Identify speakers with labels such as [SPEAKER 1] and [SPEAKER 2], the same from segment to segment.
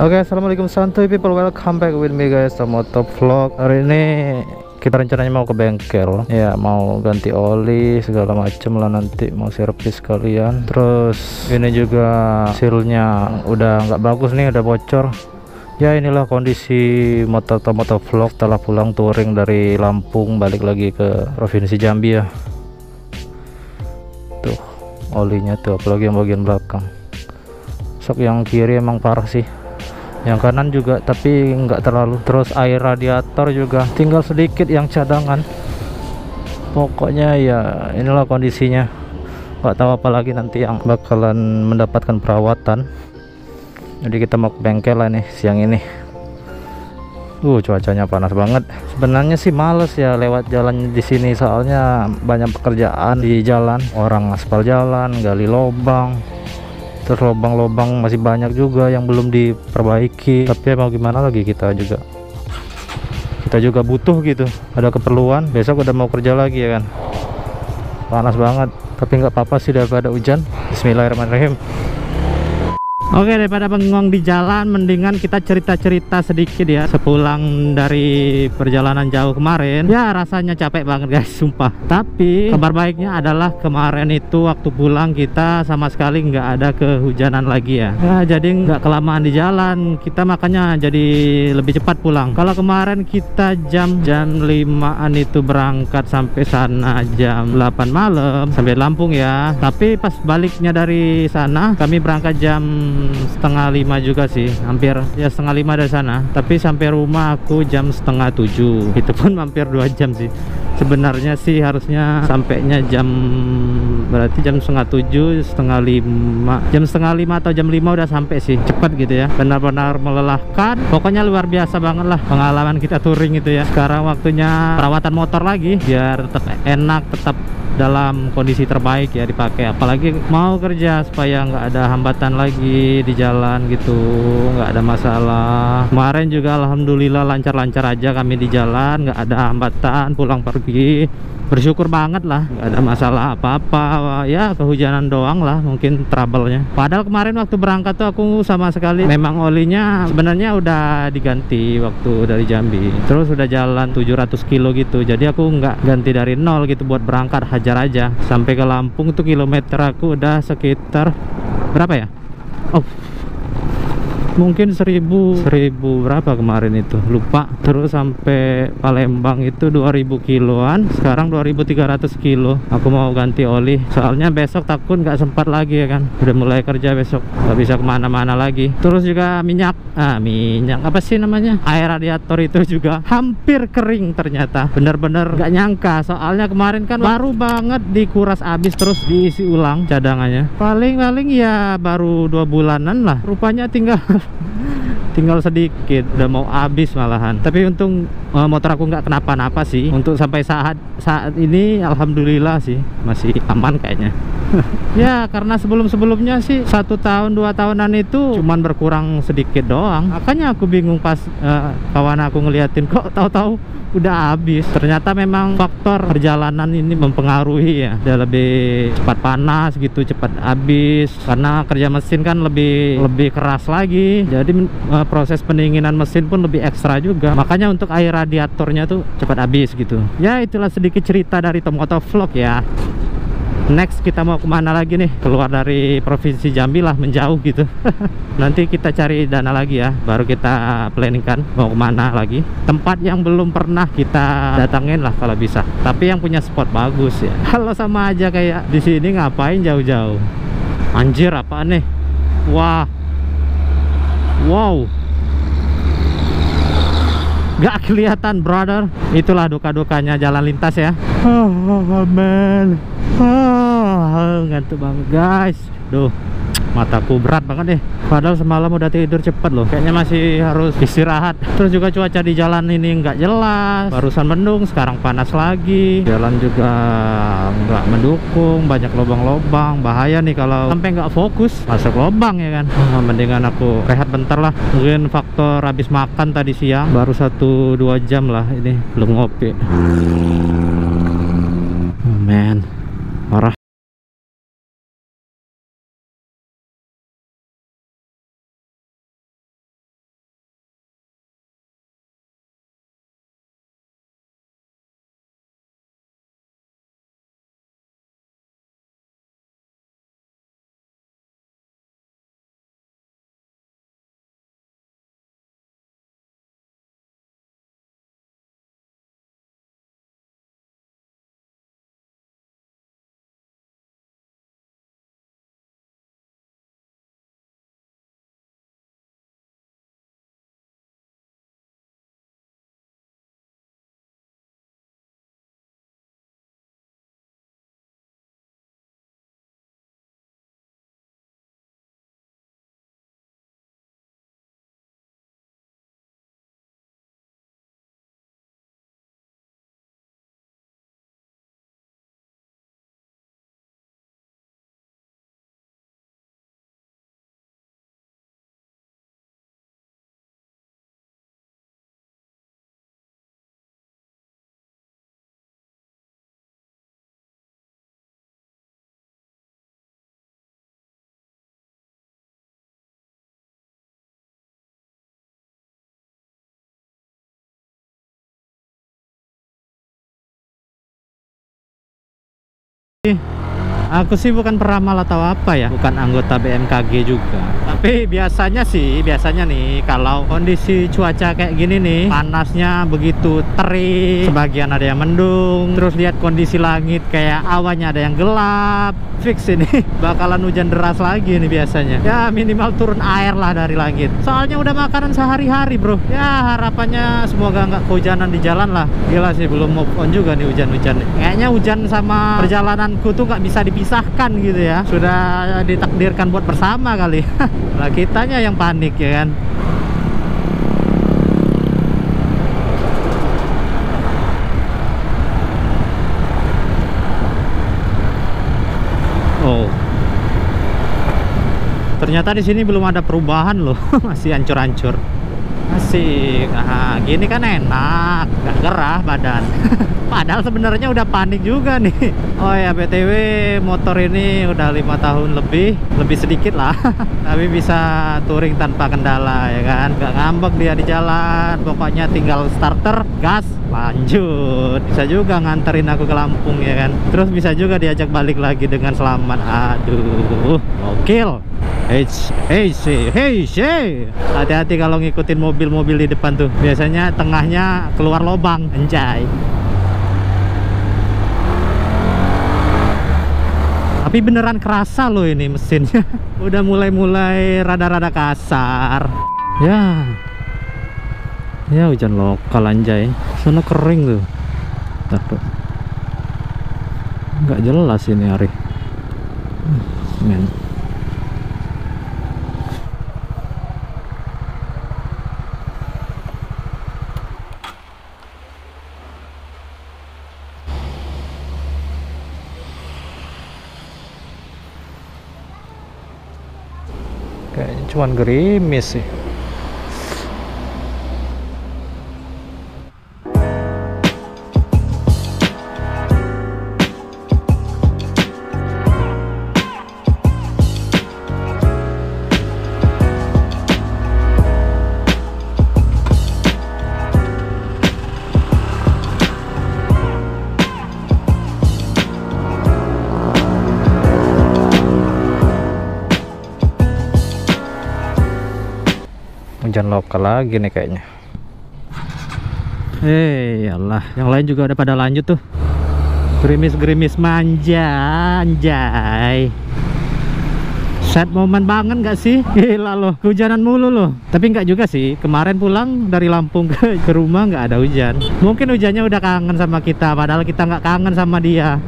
[SPEAKER 1] Oke, assalamualaikum santuy people, welcome back with me guys, Moto Vlog. Hari ini kita rencananya mau ke bengkel, ya mau ganti oli segala macem lah, nanti mau servis sekalian. Terus ini juga sealnya udah nggak bagus nih, udah bocor. Ya inilah kondisi motor Vlog setelah pulang touring dari Lampung balik lagi ke provinsi Jambi ya. Tuh olinya tuh, apalagi yang bagian belakang. Sok yang kiri emang parah sih, yang kanan juga tapi nggak terlalu. Terus air radiator juga tinggal sedikit yang cadangan. Pokoknya ya inilah kondisinya, nggak tahu apa lagi nanti yang bakalan mendapatkan perawatan. Jadi kita mau ke bengkel lah nih siang ini. Cuacanya panas banget. Sebenarnya sih males ya lewat jalan di sini, soalnya banyak pekerjaan di jalan, orang aspal jalan, gali lubang. Terus lubang-lubang masih banyak juga yang belum diperbaiki. Tapi mau gimana lagi, kita juga butuh gitu, ada keperluan. Besok udah mau kerja lagi ya kan. Panas banget, tapi nggak apa-apa sih daripada hujan. Bismillahirrahmanirrahim. Oke, daripada bengong di jalan, mendingan kita cerita-cerita sedikit ya. Sepulang dari perjalanan jauh kemarin, ya rasanya capek banget guys, sumpah. Tapi kabar baiknya adalah kemarin itu waktu pulang kita sama sekali nggak ada kehujanan lagi ya. Jadi nggak kelamaan di jalan, kita makanya jadi lebih cepat pulang. Kalau kemarin kita jam 5-an itu berangkat, sampai sana jam 8 malam sampai Lampung ya. Tapi pas baliknya dari sana kami berangkat jam setengah 5 juga sih, hampir ya setengah 5 dari sana. Tapi sampai rumah aku jam setengah 7, itu pun hampir 2 jam sih. Sebenarnya sih harusnya sampainya berarti jam setengah 7, setengah 5, jam setengah 5 atau jam 5 udah sampai sih. Cepat gitu ya, benar-benar melelahkan. Pokoknya luar biasa banget lah pengalaman kita touring itu ya. Sekarang waktunya perawatan motor lagi biar tetap enak, tetap dalam kondisi terbaik ya dipakai. Apalagi mau kerja supaya nggak ada hambatan lagi di jalan gitu, nggak ada masalah. Kemarin juga alhamdulillah lancar-lancar aja kami di jalan, nggak ada hambatan pulang pergi. Bersyukur banget lah, nggak ada masalah apa-apa ya. Kehujanan doang lah mungkin trouble-nya. Padahal kemarin waktu berangkat tuh aku sama sekali, memang olinya sebenarnya udah diganti waktu dari Jambi. Terus udah jalan 700 kilo gitu, jadi aku nggak ganti dari nol gitu buat berangkat, hajar aja. Sampai ke Lampung tuh kilometer aku udah sekitar berapa ya? Mungkin 1000 berapa kemarin itu, lupa. Terus sampai Palembang itu 2000 kiloan, sekarang 2300 kilo. Aku mau ganti oli, soalnya besok takut nggak sempat lagi ya kan, udah mulai kerja besok, nggak bisa kemana-mana lagi. Terus juga minyak apa sih namanya, air radiator itu juga hampir kering ternyata. Bener-bener nggak nyangka, soalnya kemarin kan baru banget dikuras habis, terus diisi ulang cadangannya. Paling ya baru 2 bulanan lah, rupanya tinggal sedikit, udah mau habis malahan. Tapi untung motor aku nggak kenapa-napa sih. Untuk sampai saat ini alhamdulillah sih masih aman kayaknya. Ya karena sebelumnya sih 1 tahun 2 tahunan itu cuman berkurang sedikit doang. Makanya aku bingung pas kawan aku ngeliatin, kok tahu-tahu udah habis. Ternyata memang faktor perjalanan ini mempengaruhi ya. Dia lebih cepat panas gitu, cepat habis. Karena kerja mesin kan lebih keras lagi. Jadi proses pendinginan mesin pun lebih ekstra juga. Makanya untuk air radiatornya tuh cepat habis gitu. Ya itulah sedikit cerita dari Moto Vlog ya. Next kita mau kemana lagi nih? Keluar dari provinsi Jambi lah, menjauh gitu. Nanti kita cari dana lagi ya, baru kita planningkan mau kemana lagi. Tempat yang belum pernah kita datangin lah kalau bisa, tapi yang punya spot bagus ya. Kalau sama aja kayak di sini, ngapain jauh-jauh? Anjir, apaan nih? Wow, gak kelihatan brother. Itulah duka-dukanya jalan lintas ya. Man, ngantuk banget guys. Mataku berat banget deh. Padahal semalam udah tidur cepet loh. Kayaknya masih harus istirahat. Terus juga cuaca di jalan ini nggak jelas. Barusan mendung, sekarang panas lagi. Jalan juga nggak mendukung, banyak lubang-lubang. Bahaya nih kalau sampai nggak fokus masuk lubang ya kan. Mendingan aku rehat bentar lah. Mungkin faktor habis makan tadi siang, baru 1-2 jam lah ini belum ngopi. Man, parah. Aku sih bukan peramal atau apa ya, bukan anggota BMKG juga. Tapi biasanya nih kalau kondisi cuaca kayak gini nih, panasnya begitu terik, sebagian ada yang mendung, terus lihat kondisi langit kayak awannya ada yang gelap, fix ini bakalan hujan deras lagi nih biasanya. Ya minimal turun air lah dari langit. Soalnya udah makanan sehari-hari bro. Ya harapannya semoga nggak kehujanan di jalan lah. Gila sih, belum move on juga nih hujan-hujan. Kayaknya hujan sama perjalananku tuh nggak bisa dipisahkan gitu ya. Sudah ditakdirkan buat bersama kali. Lah kitanya yang panik ya kan. Oh, ternyata di sini belum ada perubahan loh. Masih hancur-hancur. Asik. Nah, gini kan enak, nggak gerah badan. Padahal sebenarnya udah panik juga nih. Oh ya, BTW motor ini udah 5 tahun lebih sedikit lah. Tapi bisa touring tanpa kendala ya kan. Nggak ngambek dia di jalan. Pokoknya tinggal starter, gas, lanjut. Bisa juga nganterin aku ke Lampung ya kan. Terus bisa juga diajak balik lagi dengan selamat. Aduh, gokil. Hey, hati-hati kalau ngikutin mobil-mobil di depan tuh. Biasanya tengahnya keluar lobang, anjay. Tapi beneran kerasa loh ini mesinnya. Udah mulai rada-rada kasar. Ya hujan lokal anjay. Sana kering tuh. Tuh. Nggak jelas ini hari. Men. Kayaknya cuman gerimis sih. Hujan lokal lagi nih kayaknya. Allah, yang lain juga udah pada lanjut tuh. Gerimis-gerimis manja, anjay. Set momen banget nggak sih? Gila loh, hujanan mulu loh. Tapi nggak juga sih, kemarin pulang dari Lampung ke rumah nggak ada hujan. Mungkin hujannya udah kangen sama kita, padahal kita nggak kangen sama dia.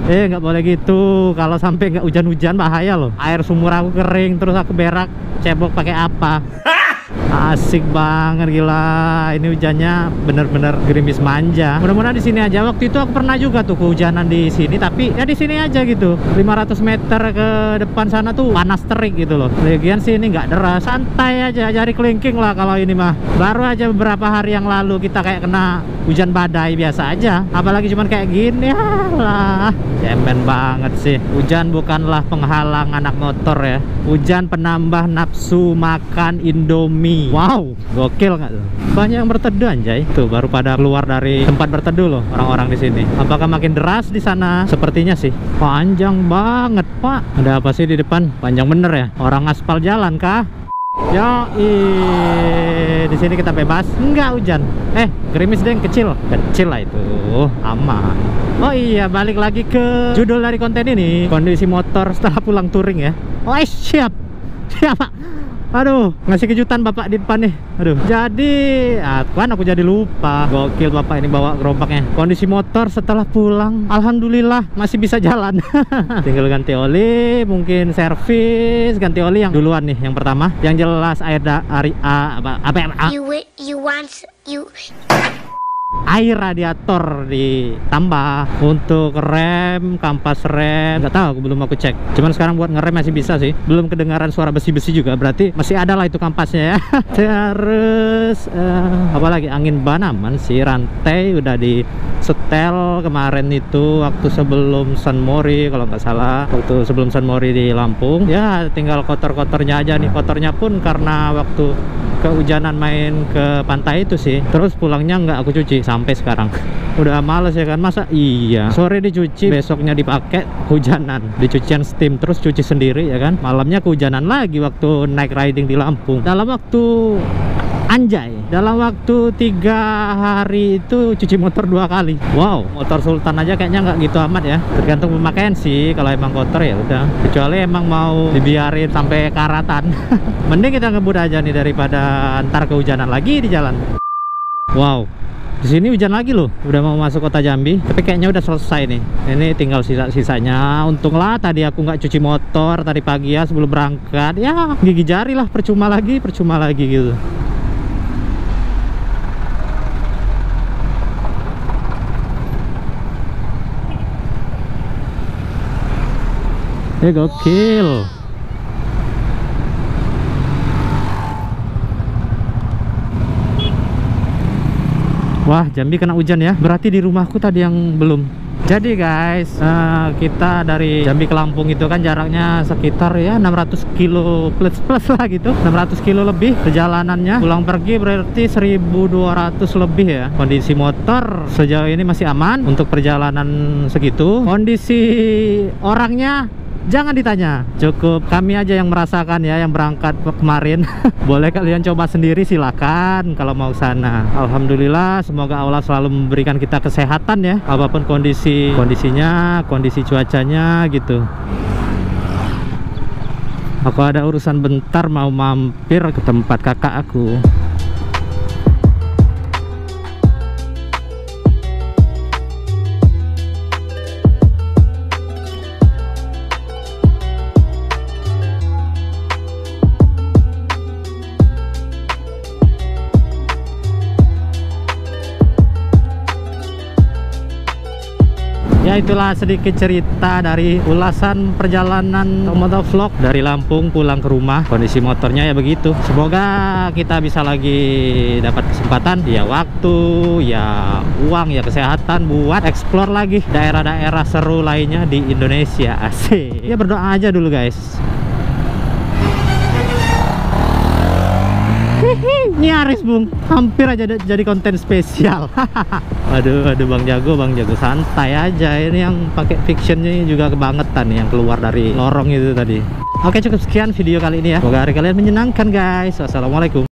[SPEAKER 1] Nggak boleh gitu. Kalau sampai nggak hujan-hujan bahaya loh. Air sumur aku kering, terus aku berak, cebok pakai apa? Asik banget, gila. Ini hujannya bener-bener gerimis manja. Mudah-mudahan di sini aja. Waktu itu aku pernah juga tuh kehujanan di sini, tapi ya di sini aja gitu. 500 meter ke depan sana tuh panas terik gitu loh. Lagian sih ini nggak deras, santai aja, jari kelingking lah kalau ini mah. Baru aja beberapa hari yang lalu kita kayak kena hujan badai biasa aja. Apalagi cuman kayak gini, lah. Cemen banget sih. Hujan bukanlah penghalang anak motor ya. Hujan penambah nafsu makan Indomie. Wow, gokil nggak tuh? Banyak yang berteduh anjay. Tuh baru pada keluar dari tempat berteduh loh orang-orang di sini. Apakah makin deras di sana? Sepertinya sih. Panjang banget, Pak. Ada apa sih di depan? Panjang bener ya? Orang aspal jalan kah? Di sini kita bebas. Enggak hujan. Gerimis deh, kecil lah itu. Aman. Oh iya, balik lagi ke judul dari konten ini. Kondisi motor setelah pulang touring ya. Siap Pak. Aduh, ngasih kejutan bapak di depan nih. Aduh, jadi kan aku jadi lupa. Gokil bapak ini bawa gerobaknya. Kondisi motor setelah pulang, alhamdulillah masih bisa jalan. Tinggal ganti oli, mungkin servis, ganti oli yang duluan nih, yang pertama. Yang jelas air radiator ditambah. Untuk rem, kampas rem nggak tahu, belum aku cek. Cuman sekarang buat ngerem masih bisa sih, belum kedengaran suara besi-besi juga, berarti masih ada lah itu kampasnya ya. Terus apalagi, angin ban aman sih, rantai udah di setel kemarin itu waktu sebelum San Mori kalau nggak salah, waktu sebelum San Mori di Lampung. Ya tinggal kotor-kotornya aja nih. Kotornya pun karena waktu kehujanan main ke pantai itu sih. Terus pulangnya nggak aku cuci sampai sekarang. Udah males ya kan, masa iya sore dicuci besoknya dipakai hujanan, dicucian steam terus cuci sendiri ya kan, malamnya kehujanan lagi waktu naik riding di Lampung. Dalam waktu dalam waktu 3 hari itu cuci motor 2 kali. Wow, motor Sultan aja kayaknya nggak gitu amat ya, tergantung pemakaian sih. Kalau emang kotor ya udah, kecuali emang mau dibiarin sampai karatan. Mending kita ngebut aja nih daripada ntar kehujanan lagi di jalan. Wow, di sini hujan lagi loh, udah mau masuk kota Jambi, tapi kayaknya udah selesai nih. Ini tinggal sisa-sisanya. Untunglah tadi aku nggak cuci motor tadi pagi ya sebelum berangkat. Ya gigi jari lah, percuma lagi gitu. Gokil. Wah, Jambi kena hujan ya. Berarti di rumahku tadi yang belum. Jadi guys, kita dari Jambi ke Lampung itu kan jaraknya sekitar ya 600 kilo plus lah gitu, 600 kilo lebih perjalanannya. Pulang pergi berarti 1200 lebih ya. Kondisi motor sejauh ini masih aman untuk perjalanan segitu. Kondisi orangnya jangan ditanya, cukup kami aja yang merasakan ya, yang berangkat kemarin. Boleh kalian coba sendiri, silakan kalau mau sana. Alhamdulillah, semoga Allah selalu memberikan kita kesehatan ya, apapun kondisinya, kondisi cuacanya gitu. Aku ada urusan bentar, mau mampir ke tempat kakak aku. Ya, itulah sedikit cerita dari ulasan perjalanan motovlog dari Lampung pulang ke rumah. Kondisi motornya ya begitu. Semoga kita bisa lagi dapat kesempatan, ya waktu, ya uang, ya kesehatan buat explore lagi daerah-daerah seru lainnya di Indonesia. Asik. Ya berdoa aja dulu guys. Nyaris bung, hampir aja jadi konten spesial. Aduh Bang Jago santai aja. Ini yang pakai fictionnya juga kebangetan nih, yang keluar dari lorong itu tadi. Oke, cukup sekian video kali ini ya. Semoga hari kalian menyenangkan guys. Wassalamualaikum.